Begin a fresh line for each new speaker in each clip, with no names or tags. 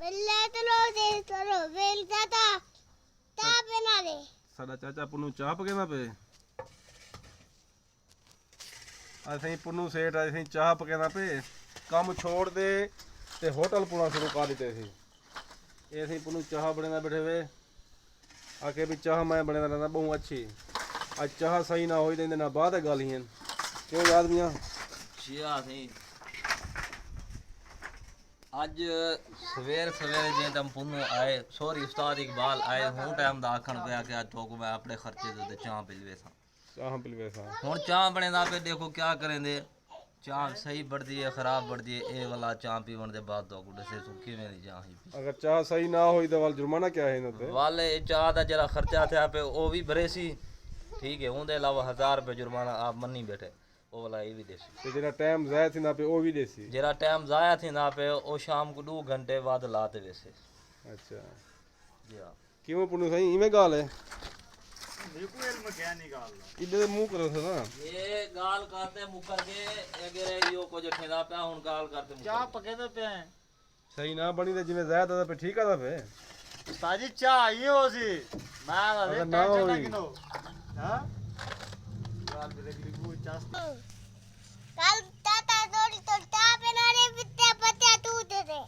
ले चलो दे चलो वेल चाचा चाह बना दे
ਸਾਡਾ ਚਾਚਾ ਪੁੰਨੂ ਚਾਹ ਪਕਾਉਂਦਾ ਪਏ ਅਸੀਂ ਪੁੰਨੂ ਸੇਠ ਅਸੀਂ ਚਾਹ ਪਕਾਉਂਦਾ ਪਏ ਕੰਮ ਛੋੜ ਦੇ ਤੇ ਹੋਟਲ ਪੁਣਾ ਸ਼ੁਰੂ ਕਰ ਦਿੱਤੇ ਸੀ ਇਹ ਅਸੀਂ ਪੁੰਨੂ ਚਾਹ ਬਣਾਉਂਦਾ ਬੈਠੇ ਵੇ ਆਕੇ ਵੀ ਚਾਹ ਮੈਂ ਬਣਾਉਂਦਾ ਰਹਿੰਦਾ ਬਹੁਤ ਅੱਛੀ ਅੱਜ ਚਾਹ ਸਹੀ ਨਾ ਹੋਈ ਤੇ ਇਹਦੇ ਨਾਲ ਬਾਅਦ ਗੱਲ ਹੀ ਕਿਉਂ ਆਦਮੀਆਂ
ਸ਼ੀਆ ਸੀ ਅੱਜ ਸਵੇਰ ਜੇ ਤਮ ਪੁੰਨੂ ਆਏ ਸੋਰੀ ਉਸਤਾਦ ਇਕਬਾਲ ਆਏ ਹੁਣ ਟਾਈਮ ਦਾ ਆਖਣ ਪਿਆ ਕਿ ਅੱਜ ਤੋਂ ਮੈਂ ਆਪਣੇ ਖਰਚੇ ਦੇ ਚਾਹ ਪਿਲਵੇ ਸਾਂ
ਚਾਹ ਪਿਲਵੇ ਸਾਂ
ਹੁਣ ਚਾਹ ਬਣੇਦਾ ਪਏ ਦੇਖੋ क्या करेंगे चाह सही बढ़ती है खराब बढ़ती है ये वाला चाह पीवन के बाद तो से सुखी में नहीं चाह ही
अगर चाह सही ना होई तो वाल जुर्माना क्या है इनते
वाले चाह दा जरा खर्चा थे पे वो भी भरे सी ठीक है उनके अलावा 1000 रुपये जुर्माना आप मन्नी बैठे वो वाला ये भी देसी
ते जेरा टाइम जाया थी ना पे वो भी देसी
जरा टाइम जाया थी ना पे वो शाम को 2 घंटे बाद लाते वैसे
अच्छा
जी हां
क्यों पुन्नू सही इमे गाल है
बिल्कुल इल्म क्या निकाल
इधर मुंह करो था ना
ये गाल करते मुकर के अगर यो को जठेदा पे हुन गाल करते
चाह पके तो पे हैं
सही ना बनी ते जिਵੇਂ ਜ਼ਾਇਆ ਤਾਂ पे ठीक आ पे
ताजी चाह ये हो सी मैं ना
अगर
दे
ना
टेंशन ना
होई।
किनो हां गाल पे देख ली वो चाह
कल चाचा थोड़ी तो चाह बना दे पित्ते पत्ते तू दे दे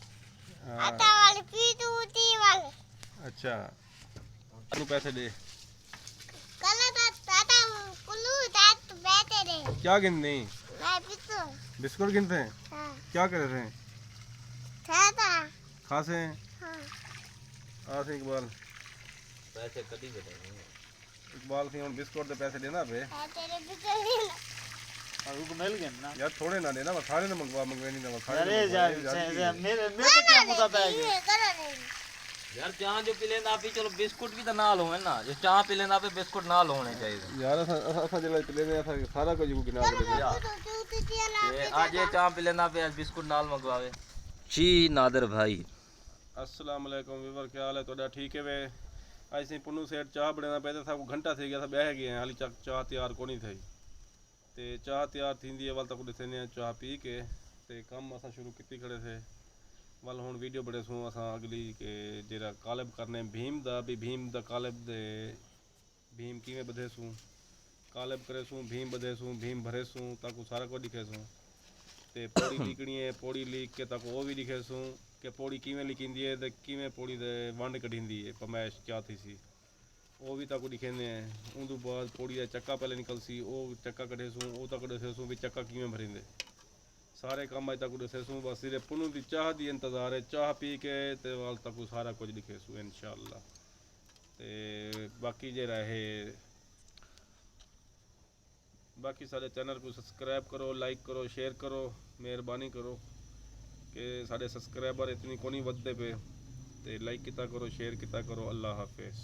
आटा वाली पी तू टी वाले
अच्छा तू पैसे दे
कल तो चाचा कुल्लू तात बैठे दे
क्या गिनने
मैं पित्तो
बिस्कुट गिनते हैं
हां
क्या कर रहे हैं
चाचा
खासे हैं
हां
आसे इकबाल
पैसे कदी बैठे
इकबाल से हम बिस्कुट के पैसे देना पे
तेरे बिजली
और को मिल गए ना
यार थोड़े ना देना मैं सारे ने मंगवे नहीं ना सारे
अरे यार मेरे तो क्या मुद्दा पे गया
करो नहीं
यार चाह जो पी लेंदा पी चलो बिस्कुट भी तो नाल होवे ना जो चाह पी लेंदा पे बिस्कुट नाल होने चाहिए
यार असा जला पिले ने असा सारा कुछ गिना के दे
ते आज ये चाह पी लेंदा पे आज बिस्कुट नाल मंगवावे जी नादर भाई
अस्सलाम वालेकुम वीवर क्या हाल है ਤੁਹਾਡਾ ठीक है वे ਅਸੀਂ ਪੁੰਨੂ ਸੇਠ ਚਾਹ ਬਣਾਉਣਾ ਪਿਆ ਤਾਂ ਸਾਨੂੰ ਘੰਟਾ થઈ ਗਿਆ ਤਾਂ ਬਹਿ ਗਏ ਹਾਲੀ ਚੱਕ ਚਾਹ ਤਿਆਰ ਕੋਣੀ થઈ ਤੇ ਚਾਹ ਤਿਆਰ ਥੀਂਦੀ ਹੈ ਵੱਲ ਤੱਕ ਦਿਸੇ ਨੇ ਚਾਹ ਪੀ ਕੇ ਤੇ ਕੰਮ ਅਸਾਂ ਸ਼ੁਰੂ ਕੀਤੀ ਖੜੇ ਸੇ ਵੱਲ ਹੁਣ ਵੀਡੀਓ ਬੜੇ ਸੂ ਅਸਾਂ ਅਗਲੀ ਕਿ ਜਿਹੜਾ ਕਾਲਬ ਕਰਨੇ ਭੀਮ ਦਾ ਵੀ ਭੀਮ ਦਾ ਕਾਲਬ ਦੇ ਭੀਮ ਕਿਵੇਂ ਵਧੇ ਸੂ ਕਾਲਬ करे ਸੂ ਭੀਮ ਵਧੇ ਸੂ ਭੀਮ ਭਰੇ ਸੂ ਤਾਂ ਕੋ ਸਾਰਾ ਕੁਝ ਦਿਖੇ ਸੂ ਤੇ ਪੌੜੀ ਲਿਖਣੀ ਹੈ ਪੌੜੀ ਲਿਖ ਕੇ ਤਾਂ ਉਹ ਵੀ ਲਿਖੇ ਸੂ ਕਿ ਪੌੜੀ ਕਿਵੇਂ ਲਿਖੀਂਦੀ ਹੈ ਤੇ ਕਿਵੇਂ ਪੌੜੀ ਦੇ ਵੰਡ ਕਢੀਂਦੀ ਹੈ ਪਮੈਸ਼ ਚਾਹਤੀ ਸੀ ਉਹ ਵੀ ਤਾਂ ਕੋ ਲਿਖੇਂਦੇ ਹੈ ਉਸ ਤੋਂ ਬਾਅਦ ਪੌੜੀ ਦਾ ਚੱਕਾ ਪਹਿਲੇ ਨਿਕਲ ਸੀ ਉਹ ਚੱਕਾ ਕੱਢੇ ਸੂ ਉਹ ਤਾਂ ਕੱਢੇ ਸੂ ਵੀ ਚੱਕਾ ਕਿਵੇਂ ਭਰਿੰਦੇ ਸਾਰੇ ਕੰਮ ਅਜ ਤੱਕ ਦੱਸੇ ਸੂ ਬਸ ਸਿਰੇ ਪੁੰਨੂ ਦੀ ਚਾਹ ਦੀ ਇੰਤਜ਼ਾਰ ਹੈ ਚਾਹ ਪੀ ਕੇ ਤੇ ਵਾਲ ਤੱਕ ਸਾਰਾ ਕੁਝ ਲਿਖੇ ਸੂ ਇਨਸ਼ਾਅੱਲਾ ਤੇ ਬਾਕੀ ਜੇ ਰਹੇ बाकी सारे चैनल को सब्सक्राइब करो लाइक करो शेयर करो मेहरबानी करो कि सारे सब्सक्राइबर इतनी को नहीं बढ़ते पे तो लाइक किता करो शेयर किता करो अल्लाह हाफिज़।